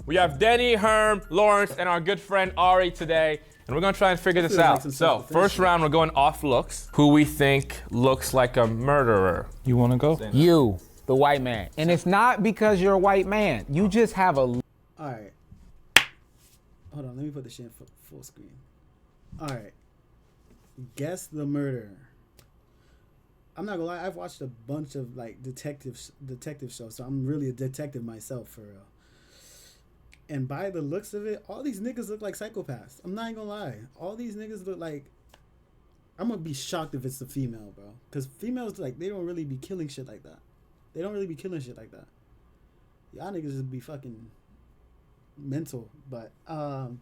We have Denny, Herm, Lawrence, and our good friend Ari today. And we're gonna try and figure this out. So, first round, we're going off looks. Who we think looks like a murderer. You wanna go? You, the white man. And it's not because you're a white man. You just have a... All right. Hold on, let me put this shit in full screen. All right. Guess the murderer. I'm not gonna lie, I've watched a bunch of like detective shows, so I'm really a detective myself, for real. And by the looks of it, all these niggas look like psychopaths. I'm not even gonna lie. All these niggas look like... I'm gonna be shocked if it's a female, bro. Because females, like, they don't really be killing shit like that. They don't really be killing shit like that. Y'all niggas just be fucking mental. But, I'm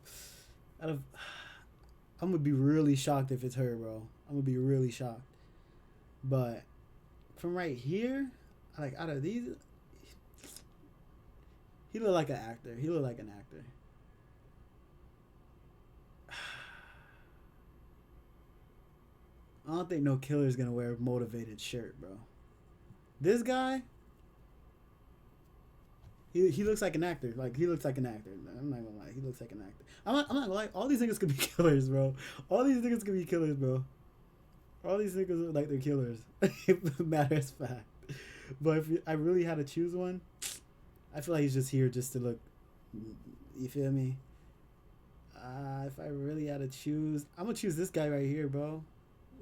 gonna be really shocked if it's her, bro. I'm gonna be really shocked. But from right here, like, out of these... He look like an actor. He look like an actor. I don't think no killer's gonna wear a motivated shirt, bro. This guy, he looks like an actor. Like, he looks like an actor. I'm not gonna lie. He looks like an actor. I'm not gonna lie. All these niggas could be killers, bro. All these niggas could be killers, bro. All these niggas look like they're killers. Matter of fact. But if I really had to choose one, I feel like he's just here just to look, you feel me? If I really had to choose, I'm gonna choose this guy right here, bro.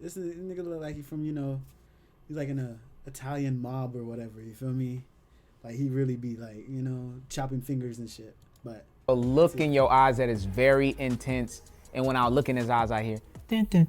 This nigga look like he's from, he's like in a Italian mob or whatever, you feel me? Like, he really be like, chopping fingers and shit. But A look in your eyes that is very intense. And when I look in his eyes, I hear... I can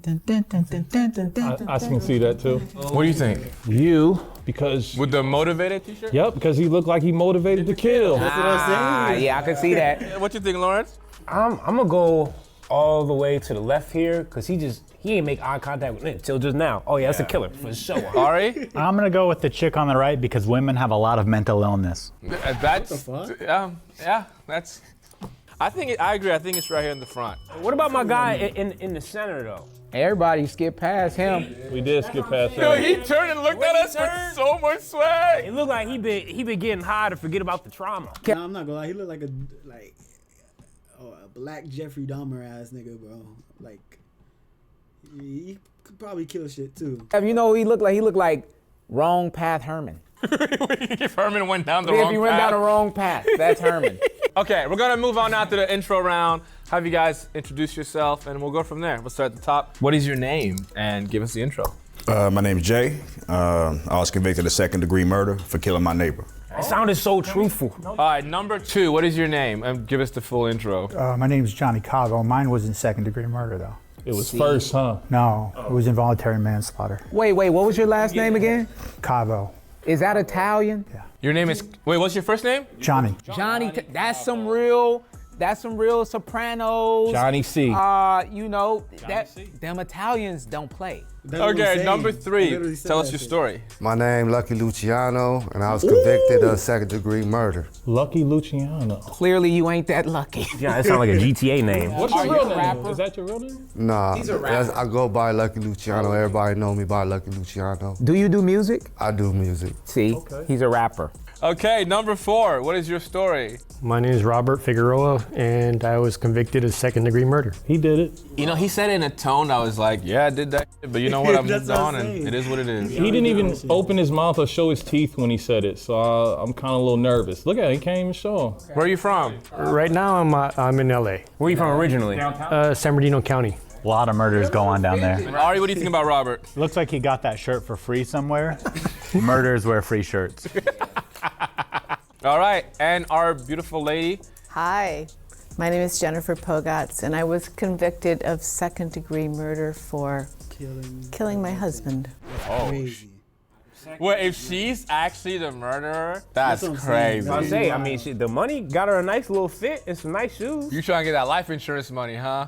see that too. What do you think? You, because... With the motivated t-shirt? Yep, because he looked like he motivated to kill. that's what I'm saying. Yeah, I can see that. What you think, Lawrence? I'm gonna go all the way to the left here, because he ain't make eye contact with me until just now. Oh yeah, that's a killer, for sure. Ari? I'm gonna go with the chick on the right because women have a lot of mental illness. That's... What the fuck? Yeah, that's... I agree. I think it's right here in the front. What about my guy in the center, though? Everybody skipped past him. We did skip past Yo, that. he turned and looked at us with so much swag. It looked like he been getting high to forget about the trauma. Nah, I'm not gonna lie. He look like a black Jeffrey Dahmer ass nigga, bro. Like, he could probably kill shit too. You know who he looked like? He looked like Wrong Path Herman. If Herman went down the If wrong he went path. down the wrong path, that's Herman. Okay, we're gonna move on now to the intro round. Have you guys introduce yourself, and we'll go from there. We'll start at the top. What is your name? And give us the intro. My name's Jay. I was convicted of second-degree murder for killing my neighbor. It sounded so truthful. All right, number 2, what is your name? And give us the full intro. My name's Johnny Cavo. Mine wasn't second-degree murder, though. It was first, huh? No, it was involuntary manslaughter. Wait, what was your last name again? Cavo. Is that Italian? Yeah. Your name is... Wait, what's your first name? Johnny. Johnny, that's some real Sopranos. Johnny C. Them Italians don't play. That's what I'm Okay, saying. number I 3. literally said Tell us that your shit. story. My name Lucky Luciano, and I was convicted of second-degree murder. Lucky Luciano. Clearly you ain't that lucky. Yeah, that sounds like a GTA name. What's your real name? Is that your real name? Nah, I go by Lucky Luciano. Everybody know me by Lucky Luciano. Do you do music? I do music. See, he's a rapper. Okay, number 4. What is your story? My name is Robert Figueroa, and I was convicted of second-degree murder. He did it. He said it in a tone that was like, yeah, I did that, but you know what? I've moved That's what I'm on, and saying. it is what it is. He didn't even open his mouth or show his teeth when he said it, so I'm kind of a little nervous. Look at it, he can't even show him. Where are you from? Right now, I'm in LA, Where you from originally? San Bernardino County. A lot of murders go on down there. Ari, what do you think about Robert? Looks like he got that shirt for free somewhere. Murders wear free shirts. All right, and our beautiful lady. Hi, my name is Jennifer Pogats, and I was convicted of second-degree murder for killing my husband. Crazy. Well, if she's actually the murderer, That's that's what I'm saying. crazy. I say, I mean, the money got her a nice little fit and some nice shoes. You trying to get that life insurance money, huh?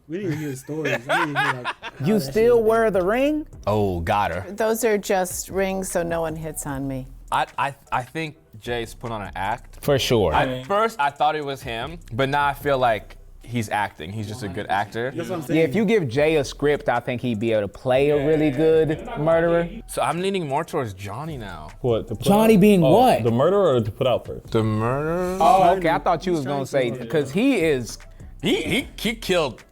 We didn't hear the stories. I didn't hear You still wear the ring? Oh, got her. Those are just rings so no one hits on me. I think Jay's put on an act. For sure. At first, I thought it was him, but now I feel like he's acting. He's just a good actor. That's what I'm saying. Yeah, if you give Jay a script, I think he'd be able to play a really good murderer. So I'm leaning more towards Johnny now. What? To put Johnny out? being what? The murderer or to put out first? The murderer? Oh, okay. I thought you was gonna say because he is. He killed.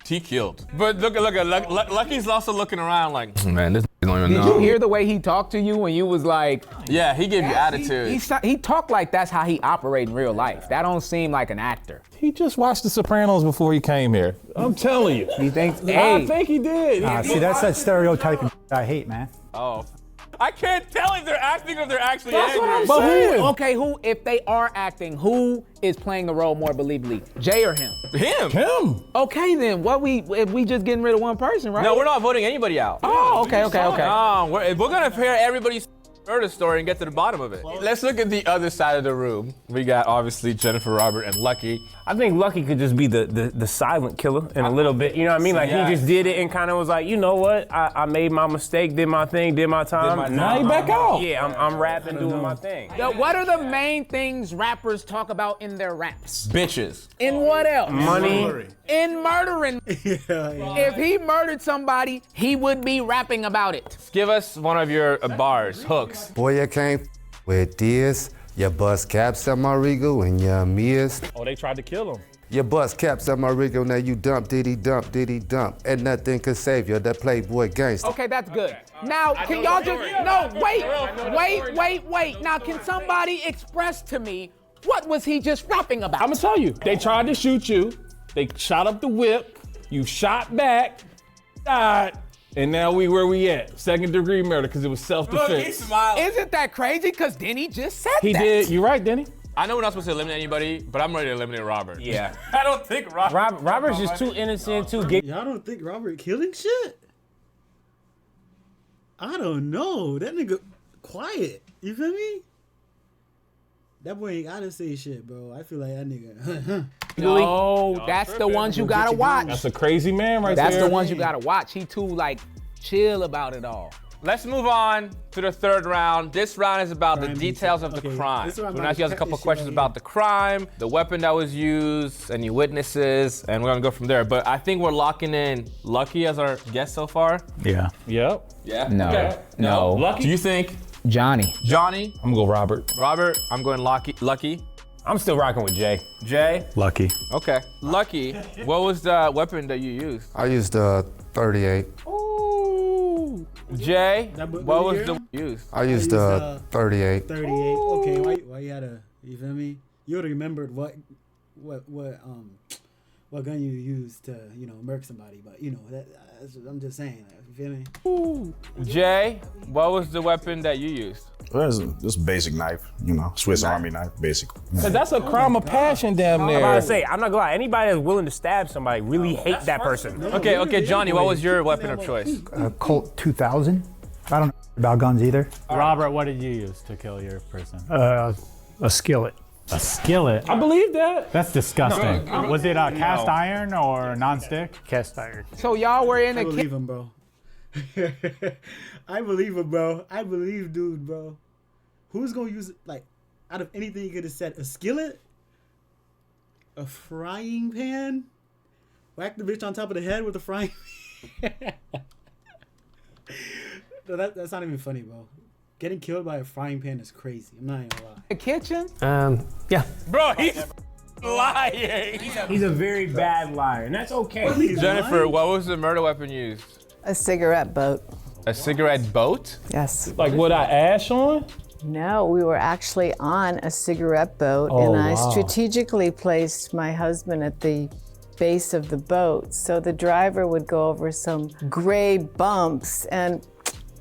He killed. But look at Lucky's also looking around like, man, this don't even know. Did you hear the way he talked to you when you was like? Yeah, he gave you attitude. He talked like that's how he operate in real life. That don't seem like an actor. He just watched The Sopranos before he came here. I'm telling you. He thinks. I think he did. See, that's that stereotyping I hate, man. Oh. I can't tell if they're acting or if they're actually That's angry. what I'm But saying. who, if they are acting, who is playing the role more believably? Jay or him? Him. Okay then, if we just getting rid of one person, right? No, we're not voting anybody out. Oh, okay. No, we're gonna hear everybody's murder story and get to the bottom of it. Let's look at the other side of the room. We got obviously Jennifer, Robert, and Lucky. I think Lucky could just be the silent killer in a little bit. You know what I mean? Like Yeah. he just did it and kind of was like, you know what? I made my mistake, did my thing, did my time. Now he back out. Yeah, I'm rapping, doing my thing. What are the main things rappers talk about in their raps? Bitches. In what else? Money. In murdering. If he murdered somebody, he would be rapping about it. Give us one of your bars, hooks. Boy, you can't with this. You bust caps at my Regal and you missed. Oh, they tried to kill him. You bust caps at my Regal, now you dump, diddy dump, and nothing could save you. That Playboy gangster. Okay, that's good. Now, can y'all just, wait. Now, can somebody express to me, what was he just rapping about? I'm gonna tell you. They tried to shoot you. They shot up the whip. You shot back, died, and now where we at? Second-degree murder because it was self-defense. Isn't that crazy? Because Denny just said He that. did. You're right, Denny. I know we're not supposed to eliminate anybody, but I'm ready to eliminate Robert. Yeah. I don't think Robert's just too innocent, too gay. Y'all don't think Robert killing shit? I don't know. That nigga quiet. You feel me? That boy ain't gotta say shit, bro. I feel like that nigga. No, that's the ones you gotta watch. That's a crazy man right there. That's the ones you gotta watch. He too like chill about it all. Let's move on to the third round. This round is about the details of the crime. this So round we're might asking you guys a cut couple this shit questions right about the crime, the weapon that was used, any witnesses, and we're gonna go from there. But I think we're locking in Lucky as our guest so far. Yeah. Yep. Yeah. No. Okay. No. Lucky. Do you think Johnny. Johnny? I'm gonna go Robert. Robert? I'm going Lucky. I'm still rocking with Jay. Jay? Lucky. Okay. Lucky. What was the weapon that you used? I used a 38. Ooh. Jay? What was the used? I used a 38. 38. Okay, why you had a, you feel me? You would have remembered what gun you used to, murk somebody, but I'm just saying, you feel me? Ooh. Jay, what was the weapon that you used? Well, this basic knife, Swiss Army knife, basically. Cause that's a crime of passion, damn I'm near. about to say, I'm not gonna lie, anybody that's willing to stab somebody really hate that person. Okay, Johnny, what was your weapon of choice? Colt 2000. I don't know about guns either. Robert, what did you use to kill your person? A skillet. A skillet? I believe that. That's disgusting. Was it cast iron or non-stick? Cast iron. So y'all were in I a believe him, bro. I believe him, bro. I believe dude, bro. Who's gonna use it, like, out of anything you could have said? A skillet? A frying pan? Whack the bitch on top of the head with a frying pan? No, that's not even funny, bro. Getting killed by a frying pan is crazy. I'm not even gonna lie. the kitchen. Yeah. Bro, he's lying. He's a very bad liar, and that's okay. Jennifer, what was the murder weapon used? A cigarette boat. A cigarette boat? Yes. Like what I ash on? No, we were actually on a cigarette boat, Oh, and I wow. strategically placed my husband at the base of the boat so the driver would go over some gray bumps, and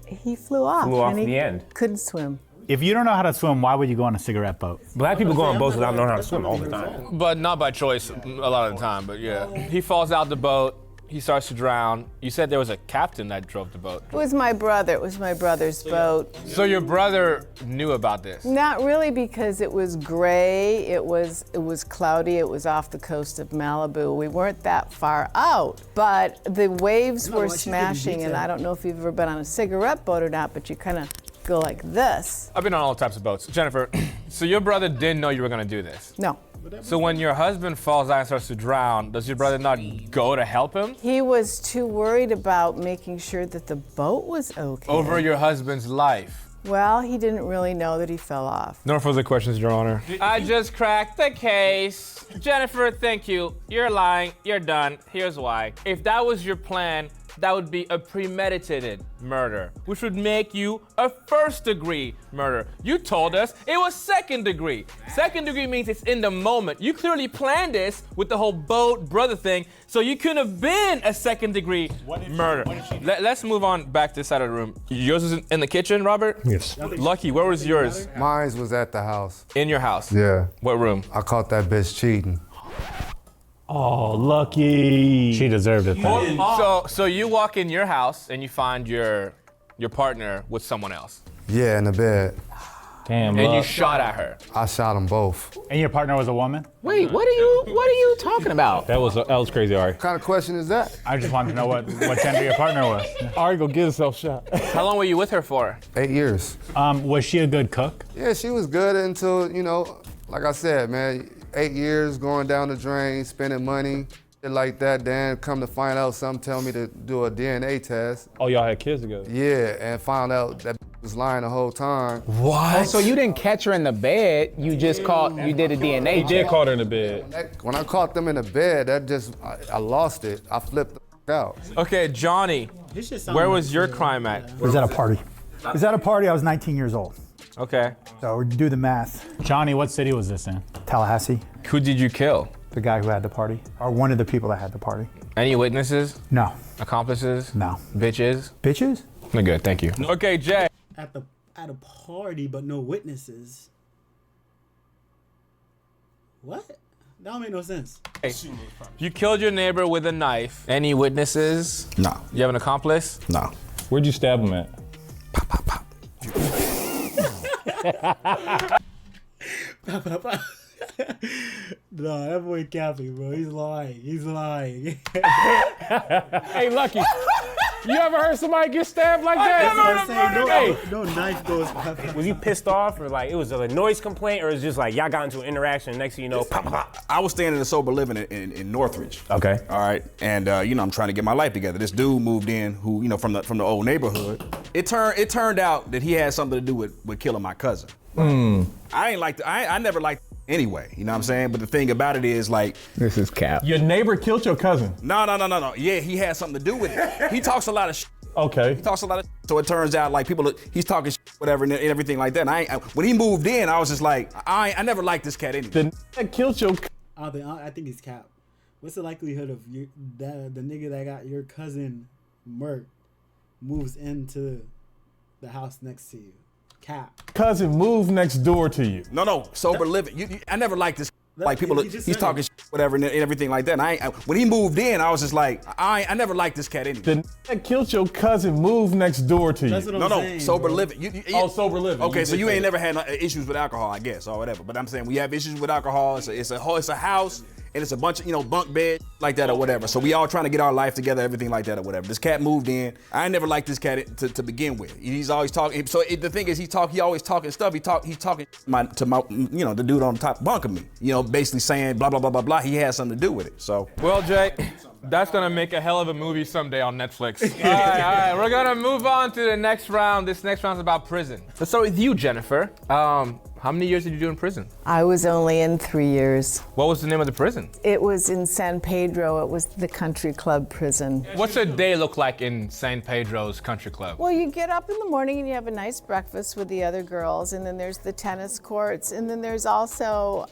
he flew off. Flew off and he the end. couldn't swim. If you don't know how to swim, why would you go on a cigarette boat? Black people go on boats without knowing how to swim all the time. But not by choice a lot of the time, but yeah. He falls out the boat. He starts to drown. You said there was a captain that drove the boat. It was my brother. It was my brother's boat. So your brother knew about this? Not really, because it was gray, it was cloudy, it was off the coast of Malibu. We weren't that far out, but the waves were smashing, and I don't know if you've ever been on a cigarette boat or not, but you kind of go like this. I've been on all types of boats. Jennifer, so your brother didn't know you were gonna do this? No. So when your husband falls out and starts to drown, does your brother not go to help him? He was too worried about making sure that the boat was okay. Over your husband's life. Well, he didn't really know that he fell off. No further questions, Your Honor. I just cracked the case. Jennifer, thank you. You're lying. You're done. Here's why. If that was your plan, that would be a premeditated murder, which would make you a first-degree murder. You told us it was second degree. Second degree means it's in the moment. You clearly planned this with the whole boat brother thing, so you couldn't have been a second-degree murder. Let's move on back to this side of the room. Yours is in the kitchen, Robert? Yes. Lucky, where was yours? Mine was at the house. In your house? Yeah. What room? I caught that bitch cheating. Oh, Lucky. She deserved it. So you walk in your house and you find your partner with someone else. Yeah, in the bed. Damn, And you shot at her. I shot them both. And your partner was a woman? Wait, what are you talking about? That was crazy, Ari. What kind of question is that? I just wanted to know what gender your partner was. Ari go get himself shot. How long were you with her for? 8 years. Was she a good cook? Yeah, she was good until, like I said, man, 8 years going down the drain, spending money, shit like that. Then come to find out, some tell me to do a DNA test. Oh, y'all had kids together? Yeah, and found out that was lying the whole time. Oh, so you didn't catch her in the bed, you just you did a DNA He check. did call her in the bed. When I caught them in the bed, I lost it. I flipped the out. Okay, Johnny, where was your crime at? It was at a party. It was at a party. I was 19 years old. Okay. So do the math. Johnny, what city was this in? Tallahassee, Who did you kill? the guy who had the party, or one of the people that had the party. Any witnesses? No, Accomplices? no. Bitches? Bitches? No good, thank you. Okay, Jay. At a party, but no witnesses. What? That don't make no sense. You killed your neighbor with a knife. Any witnesses? No. You have an accomplice? No. Where'd you stab him at? Pop, pop, pop. No, that boy capping, bro. He's lying. He's lying. Hey, Lucky. You ever heard somebody get stabbed like that? No knife goes. Was you pissed off, or like it was a noise complaint, or it's just like y'all got into an interaction, and next thing you know, pop, pop. I was staying in a sober living in Northridge. Okay. All right, and I'm trying to get my life together. This dude moved in, who from the old neighborhood. It turned out that he had something to do with killing my cousin. I never liked anyway. You know what I'm saying? But the thing about it is, like, This is cap. Your neighbor killed your cousin. no. Yeah, he had something to do with it. He talks a lot of shit. Okay. He talks a lot of shit. So it turns out, like, he's talking shit, whatever, and everything like that. And when he moved in, I was just like, I never liked this cat anyway. The that killed your I think he's cap. What's the likelihood of the nigga that got your cousin murked moves into the house next to you? Cap. cousin moved next door to you. No, sober living. I never liked this. Like people, he's talking shit, whatever, and everything like that. And when he moved in, I was just like, I never liked this cat anyway. The that killed your cousin moved next door to you. That's what I'm saying, sober bro. living. Sober living. Okay, so you did ain't say never had issues with alcohol, I guess, or whatever. But I'm saying we have issues with alcohol. It's a house, and it's a bunch of bunk bed like that or whatever. So we all trying to get our life together, everything like that or whatever. This cat moved in. I never liked this cat to begin with. He's always talking. So the thing is, he always talking stuff. He's talking to my the dude on the top bunk of me. Basically saying blah blah blah blah blah. He has something to do with it. So Well, Jay, that's gonna make a hell of a movie someday on Netflix. all right, we're gonna move on to the next round. This next round is about prison. Let's start with you, Jennifer. How many years did you do in prison? I was only in 3 years. What was the name of the prison? It was in San Pedro. It was the country club prison. What's a day look like in San Pedro's country club? Well, you get up in the morning and you have a nice breakfast with the other girls, and then there's the tennis courts, and then there's also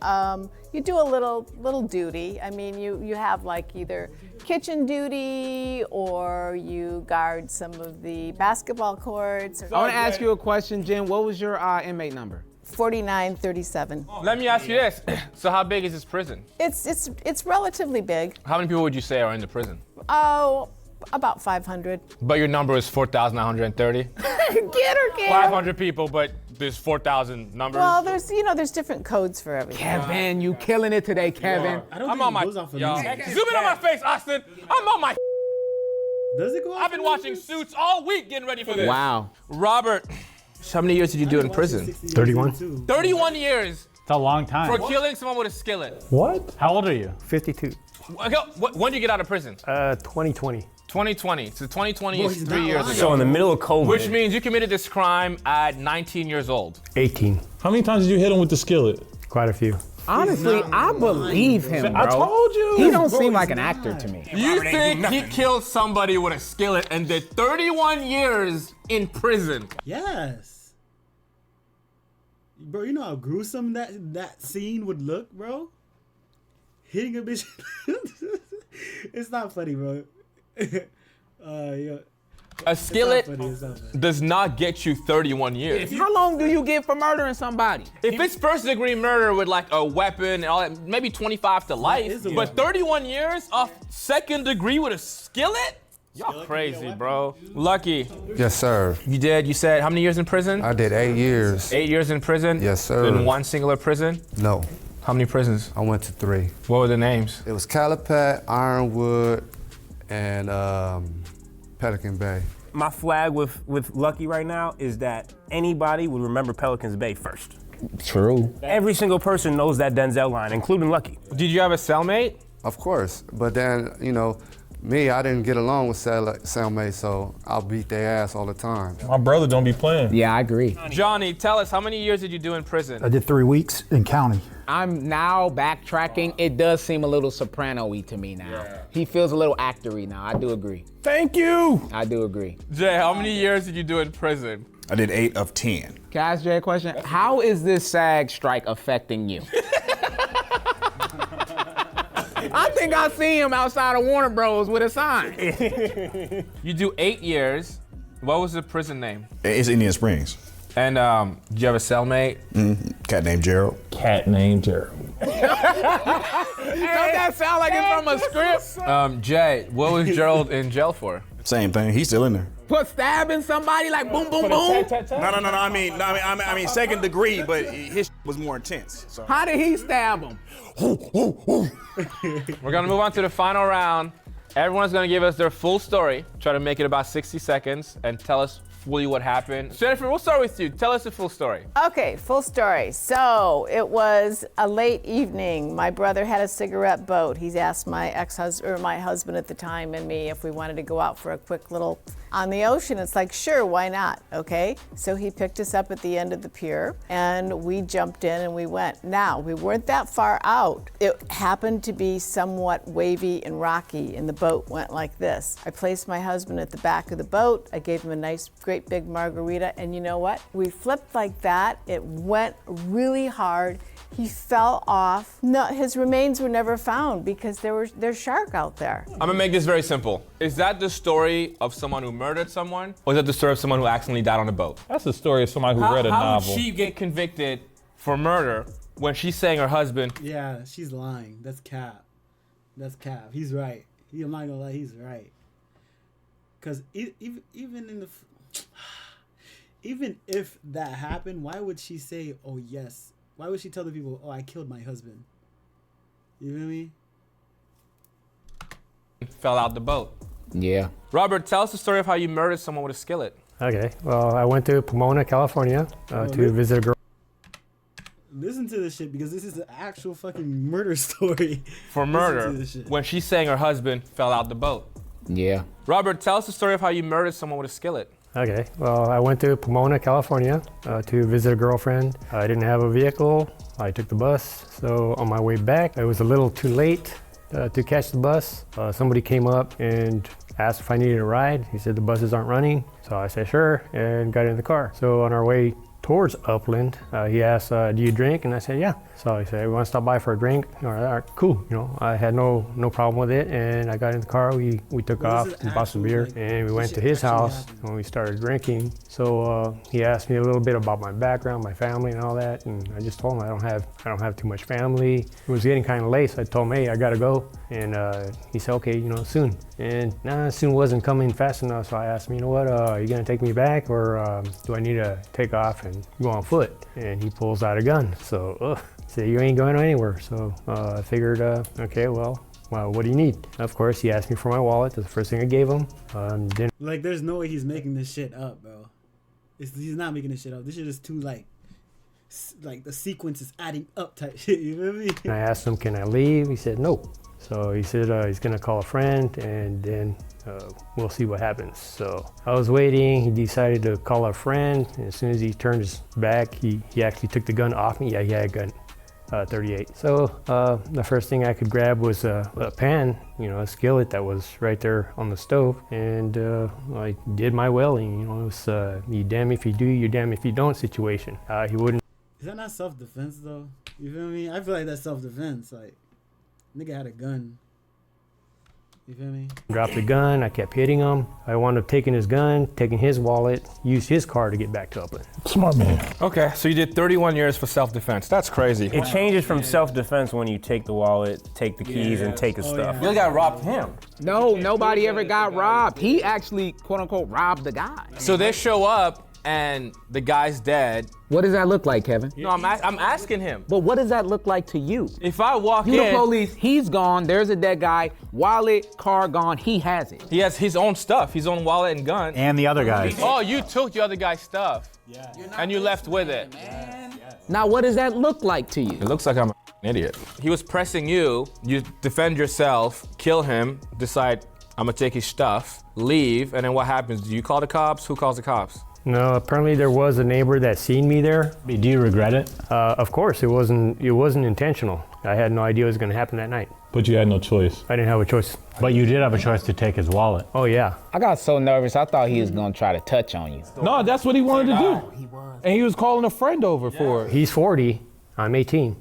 you do a little duty. I mean, you have like either kitchen duty or you guard some of the basketball courts. I want to ask you a question, Jen. What was your inmate number? 4937. Let me ask you this. So how big is this prison? It's relatively big. How many people would you say are in the prison? Oh, about 500. But your number is 4,930? Get her, kid. 500 people, but there's 4,000 numbers? Well, there's different codes for everything. Kevin, you killing it today, Kevin. I'm on my... Zoom in on my face, Austin. I'm on my... Does it go off? I've been watching Suits all week getting ready for this. Wow. Robert, how many years did you do in prison? 31. 31 years. It's a long time. For killing someone with a skillet. What? How old are you? 52. When did you get out of prison? 2020. 2020. So 2020 Boy, is he's 3 not years lying. ago. So in the middle of COVID. Which means you committed this crime at 19 years old. 18. How many times did you hit him with the skillet? Quite a few. Honestly, I believe him, bro. I told you. He don't Bro, seem he's like an not. actor to me. You think he killed somebody with a skillet and did 31 years in prison? Yes. Bro, you know how gruesome that scene would look, bro? Hitting a bitch. It's not funny, bro. Yeah. A skillet It's not funny. does not get you 31 years. How long do you get for murdering somebody? If it's first degree murder with like a weapon and all that, maybe 25 to life. is a But weapon. 31 years of second degree with a skillet? Y'all crazy, bro. Lucky. Yes, sir. You did, you said, how many years in prison? I did 8 years. 8 years in prison? Yes, sir. In one singular prison? No, How many prisons? I went to 3. What were the names? It was Calipat, Ironwood, and Pelican Bay. My flag with Lucky right now is that anybody would remember Pelican's Bay first. True. Every single person knows that Denzel line, including Lucky. Did you have a cellmate? Of course, but then, you know, me, I didn't get along with cellmates, so I'll beat their ass all the time. My brother don't be playing. Yeah, I agree. Johnny, tell us, how many years did you do in prison? I did 3 weeks in county. I'm now backtracking. It does seem a little soprano-y to me now. He feels a little actor-y now. I do agree. Thank you. I do agree. Jay, how many years did you do in prison? I did 8 of 10. Can I ask Jay a question? How is this SAG strike affecting you? I think I see him outside of Warner Bros. With a sign. You do 8 years. What was the prison name? It's Indian Springs. And did you have a cellmate? Cat named Gerald. Cat named Derv. Don't that sound like it's from a script? Jay, what was Gerald in jail for? Same thing. He's still in there. For stabbing somebody like boom, boom, boom? No. I mean, second degree, but his was more intense. So. How did he stab him? We're gonna move on to the final round. Everyone's gonna give us their full story. Try to make it about 60 seconds and tell us fully what happened. Jennifer, we'll start with you. Tell us the full story. Okay, full story. So it was a late evening. My brother had a cigarette boat. He's asked my ex-husband, or my husband at the time, and me if we wanted to go out for a quick little on the ocean. It's like, sure, why not? Okay. So he picked us up at the end of the pier, and we jumped in and we went. Now, we weren't that far out. It happened to be somewhat wavy and rocky, and the boat went like this. I placed my husband at the back of the boat. I gave him a nice, great big margarita, and you know what? We flipped like that. It went really hard. He fell off. No, his remains were never found because there's shark out there. I'm gonna make this very simple. Is that the story of someone who murdered someone? Or is that the story of someone who accidentally died on a boat? That's the story of somebody who read a How novel. did she get convicted for murder when she's saying her husband? Yeah, she's lying. That's cap. That's cap. He's right. I'm not gonna lie, he's right. Cause even in the, even if that happened, why would she say, "Oh yes"? Why would she tell the people, "Oh, I killed my husband"? You feel me? Fell out the boat. Yeah. Robert, tell us the story of how you murdered someone with a skillet. Okay, well, I went to Pomona, California to visit a girl. Listen to this shit because this is an actual fucking murder story. For murder, when she's saying her husband fell out the boat. Yeah. Robert, tell us the story of how you murdered someone with a skillet. Okay, well, I went to Pomona, California to visit a girlfriend. I didn't have a vehicle. I took the bus. So on my way back, it was a little too late to catch the bus. Somebody came up and asked if I needed a ride. He said the buses aren't running. So I said sure and got in the car. So on our way towards Upland, he asked, do you drink? And I said, yeah. So he said, we want to stop by for a drink? All right, cool. You know, I had no problem with it. And I got in the car, we took off, we bought some beer, and we went to his house and we started drinking. So he asked me a little bit about my background, my family and all that. And I just told him I don't have too much family. It was getting kind of late, so I told him, hey, I gotta go. And he said, okay, you know, soon. And soon wasn't coming fast enough. So I asked him, you know what, are you gonna take me back or do I need to take off and go on foot? And he pulls out a gun. So said, you ain't going anywhere. So I figured, okay, well, what do you need? Of course, he asked me for my wallet. That's the first thing I gave him. Like, there's no way he's making this shit up, bro. He's not making this shit up. This shit is too, like, like the sequence is adding up type shit. You feel me? And I asked him, can I leave? He said, no. So he said he's gonna call a friend and then we'll see what happens. So I was waiting, he decided to call a friend. And as soon as he turned his back, he actually took the gun off me. Yeah, he had a gun, 38. So the first thing I could grab was a pan, a skillet that was right there on the stove. And I did my welling, it was you damn if you do, you damn if you don't situation. He wouldn't. Is that not self-defense though? You feel me? I feel like that's self-defense. Like, nigga had a gun. You feel me? Dropped the gun, I kept hitting him. I wound up taking his gun, taking his wallet, used his car to get back to Upland. Smart man. Okay, so you did 31 years for self-defense. That's crazy. It changes from self-defense when you take the wallet, take the keys, and take his stuff. You got robbed him. No, nobody ever got robbed. He actually, quote unquote, robbed the guy. So they show up and the guy's dead. What does that look like, Kevin? No, I'm asking him. But what does that look like to you? If I walk You in, the police, he's gone, there's a dead guy, wallet, car gone, he has it. he has his own stuff, his own wallet and gun. And the other guys. Oh, you took the other guy's stuff. Yeah. And you left with it. Now what does that look like to you? It looks like I'm an idiot. He was pressing you, you defend yourself, kill him, decide I'm gonna take his stuff, leave, and then what happens? Do you call the cops? Who calls the cops? No, apparently there was a neighbor that seen me there. Do you regret it? Of course, it wasn't intentional. I had no idea it was gonna happen that night. But you had no choice. I didn't have a choice. But you did have a choice to take his wallet. Oh yeah. I got so nervous, I thought he was gonna try to touch on you. No, that's what he wanted to do. He was. And he was calling a friend over for it. He's 40, I'm 18.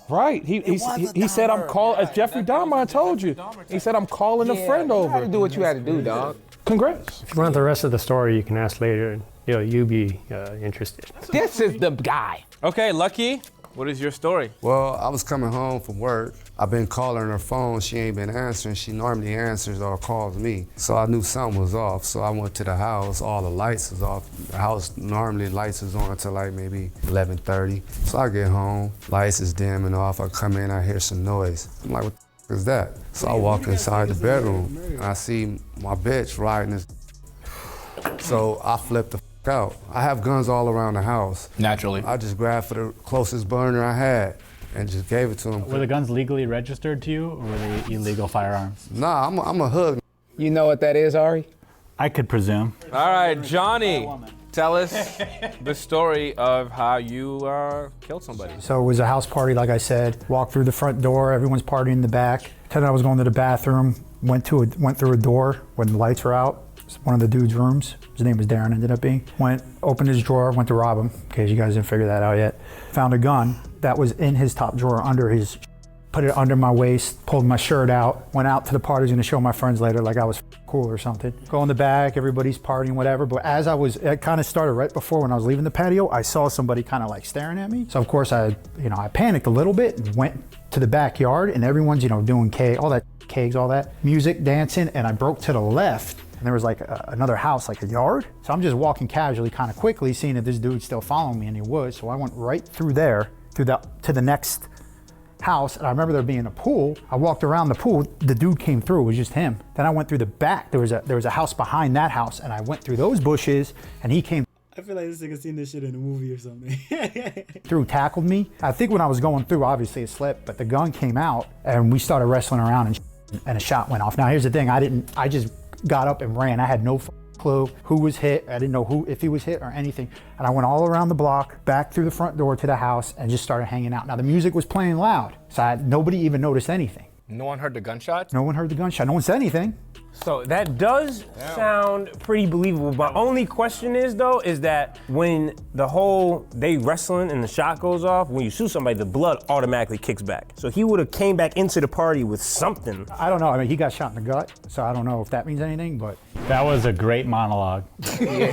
Right. He said, I'm calling, as Jeffrey Dahmer, I told you. He said, I'm calling a friend You had over. to do what you had to do, dog. Congrats. If you want the rest of the story, you can ask later. You'll be interested. This is the guy. Okay, Lucky, what is your story? Well, I was coming home from work. I've been calling her phone. She ain't been answering. She normally answers or calls me. So I knew something was off. So I went to the house. All the lights was off. The house normally lights is on until like maybe 11:30. So I get home. Lights is dimming off. I come in. I hear some noise. I'm like, what the is that? So I walk inside the bedroom and I see my bitch riding this. So I flipped the out. I have guns all around the house. Naturally. I just grabbed for the closest burner I had and just gave it to him. Were the guns legally registered to you, or were they illegal firearms? Nah, I'm a hood. You know what that is, Ari? I could presume. All right, Johnny, tell us the story of how you killed somebody. So it was a house party, like I said. Walked through the front door, everyone's partying in the back. Then I was going to the bathroom, went through a door when the lights were out. One of the dude's rooms. His name was Darren, ended up being. Opened his drawer, went to rob him, in case you guys didn't figure that out yet. Found a gun that was in his top drawer under his, put it under my waist, pulled my shirt out, went out to the party, was gonna show my friends later like I was cool or something. Go in the back, everybody's partying, whatever. But as it kind of started right before when I was leaving the patio, I saw somebody kind of like staring at me. So of course I panicked a little bit and went to the backyard and everyone's, doing all that kegs, all that music, dancing, and I broke to the left. And there was like another house, like a yard. So I'm just walking casually, kind of quickly, seeing that this dude's still following me, and he was. So I went right through there, to the next house, and I remember there being a pool. I walked around the pool, the dude came through, it was just him. Then I went through the back, there was a house behind that house, and I went through those bushes, and he came I feel like this nigga seen this shit in a movie or something. through, tackled me. I think when I was going through, obviously it slipped, but the gun came out, and we started wrestling around, and a shot went off. Now here's the thing, I just got up and ran. I had no clue who was hit. I didn't know if he was hit or anything. And I went all around the block, back through the front door to the house, and just started hanging out. Now the music was playing loud, so nobody even noticed anything. No one heard the gunshot? No one heard the gunshot. No one said anything. So that does sound pretty believable. My only question is that when they wrestling and the shot goes off, when you shoot somebody, the blood automatically kicks back. So he would have came back into the party with something. I don't know. I mean, he got shot in the gut, so I don't know if that means anything, but. That was a great monologue. Crazy.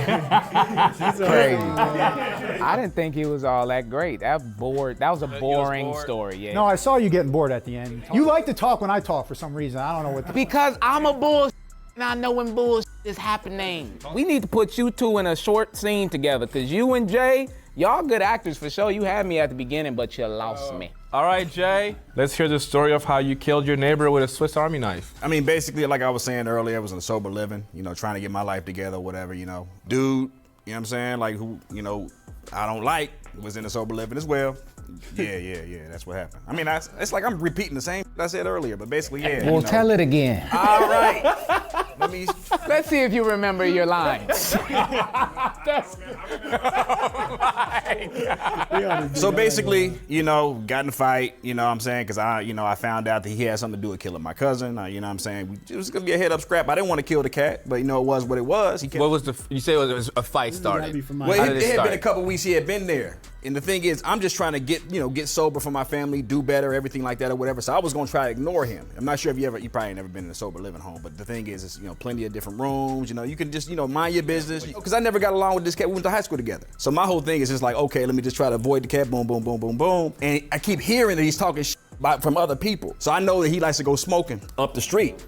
I didn't think it was all that great. That was a boring story, yeah. No, I saw you getting bored at the end. You like to talk when I talk for some reason. I don't know what. Because I'm a bull and I know when bull is happening. We need to put you two in a short scene together, because you and Jay, y'all good actors for sure. You had me at the beginning, but you lost me. All right, Jay, let's hear the story of how you killed your neighbor with a Swiss Army knife. I mean, basically, like I was saying earlier, I was in sober living, trying to get my life together, whatever, Dude, you know what I'm saying? Like, who, I don't like was into sober living as well. Yeah, that's what happened. I mean, it's like I'm repeating the same I said earlier, but basically, yeah. Well, tell it again. All right. Let's see if you remember your lines. So basically, got in a fight, you know what I'm saying? Because I found out that he had something to do with killing my cousin. You know what I'm saying? It was going to be a head up scrap. I didn't want to kill the cat, but it was what it was. What was you say it was a fight started? Well, it had been a couple weeks he had been there. And the thing is, I'm just trying to get sober for my family, do better, everything like that or whatever. So I was going to try to ignore him. I'm not sure if you probably ain't never been in a sober living home, but the thing is, it's, plenty of different rooms, you can just, mind your business. Because I never got along with this cat. We went to high school together. So my whole thing is just like, okay, let me just try to avoid the cat, boom, boom, boom, boom, boom. And I keep hearing that he's talking from other people. So I know that he likes to go smoking up the street.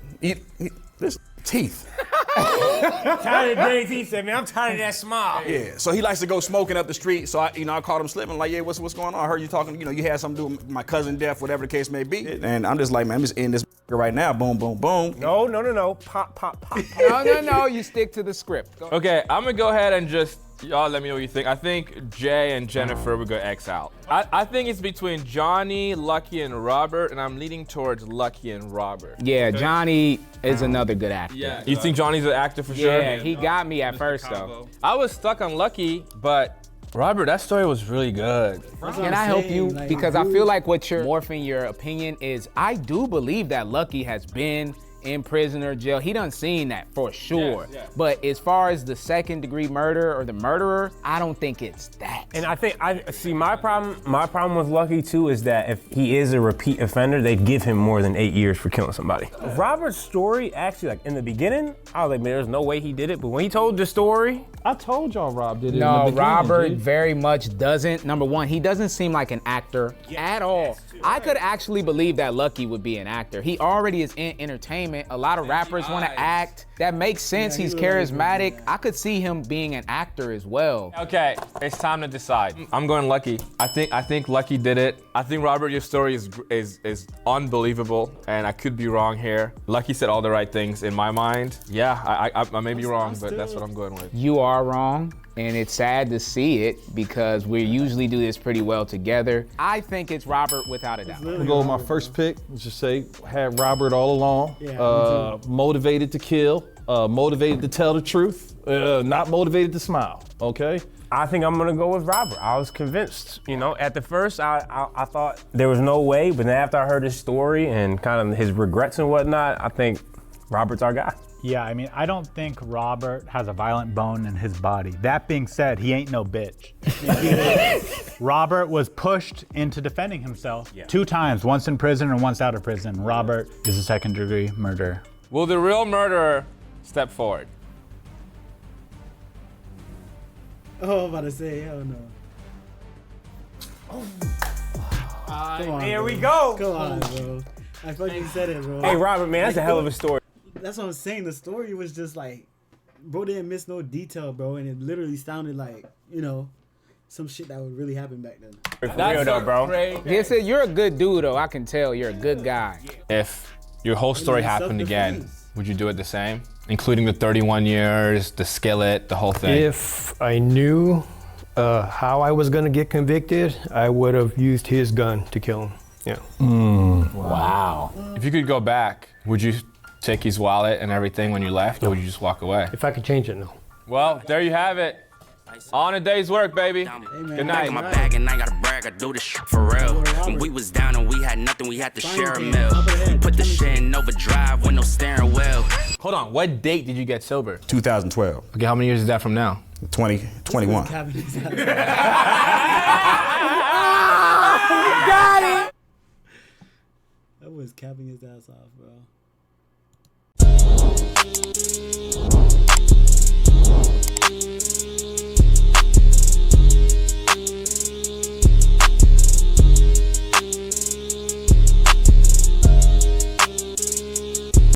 This teeth. Tired of Jay teeth said, man, I'm tired of that smile. Yeah, so he likes to go smoking up the street. So I caught him slipping. Like, yeah, what's going on? I heard you talking. You had something to do with my cousin death, whatever the case may be. And I'm just like, man, I'm just in this right now. Boom, boom, boom. No. Pop, pop, pop. No. You stick to the script. Go. Okay, I'm gonna go ahead and just y'all let me know what you think. I think Jay and Jennifer would go X out. I think it's between Johnny, Lucky, and Robert, and I'm leaning towards Lucky and Robert. Yeah, Johnny is another good actor. Yeah. You think Johnny's an actor for sure? Yeah, he got me at first though. I was stuck on Lucky, but Robert, that story was really good. Can I help you? Because I feel like what you're morphing your opinion is, I do believe that Lucky has been in prison or jail. He done seen that for sure. Yes. But as far as the second-degree murder or the murderer, I don't think it's that. And I think my problem with Lucky too is that if he is a repeat offender, they'd give him more than 8 years for killing somebody. Robert's story, actually, like in the beginning, I was like, man, there's no way he did it. But when he told the story, I told y'all Rob did it. No, in the beginning, Robert dude. very much doesn't. Number one, he doesn't seem like an actor at all. I could actually believe that Lucky would be an actor. He already is in entertainment. A lot of rappers want to act. That makes sense. He's charismatic. I could see him being an actor as well. Okay, it's time to decide. I'm going Lucky. I think Lucky did it. I think Robert, your story is unbelievable, and I could be wrong here. Lucky said all the right things in my mind. Yeah, I may be wrong, but that's what I'm going with. You are wrong, and it's sad to see it because we usually do this pretty well together. I think it's Robert without a doubt. I'm gonna go with my first pick. Let's just say had Robert all along. Motivated to kill, motivated to tell the truth, not motivated to smile. Okay. I think I'm gonna go with Robert. I was convinced. At the first, I thought there was no way, but then after I heard his story and kind of his regrets and whatnot, I think Robert's our guy. Yeah, I mean, I don't think Robert has a violent bone in his body. That being said, he ain't no bitch. Robert was pushed into defending himself 2 times, once in prison and once out of prison. Robert is a second-degree murderer. Will the real murderer step forward? Oh, I'm about to say, hell no. Come on, Here bro. we go. Come on, bro. I fucking said it, bro. Hey, Robert, man, that's a hell of a story. That's what I'm saying. The story was just like, bro didn't miss no detail, bro, and it literally sounded like, some shit that would really happen back then. For real though, bro. He said, you're a good dude, though. I can tell you're a good guy. If your whole story happened again, would you do it the same? Including the 31 years, the skillet, the whole thing? If I knew how I was gonna get convicted, I would have used his gun to kill him. Yeah. Wow. If you could go back, would you take his wallet and everything when you left, or would you just walk away? If I could change it, no. Well, there you have it. On a day's work, baby. Good night. In my bag and I gotta brag, I do this shit for real. When we was down and we had nothing, we had to share a meal. Put the shit in overdrive with no steering wheel. Hold on, what date did you get sober? 2012. Okay, how many years is that from now? 21. Got it! That was capping his ass off, bro.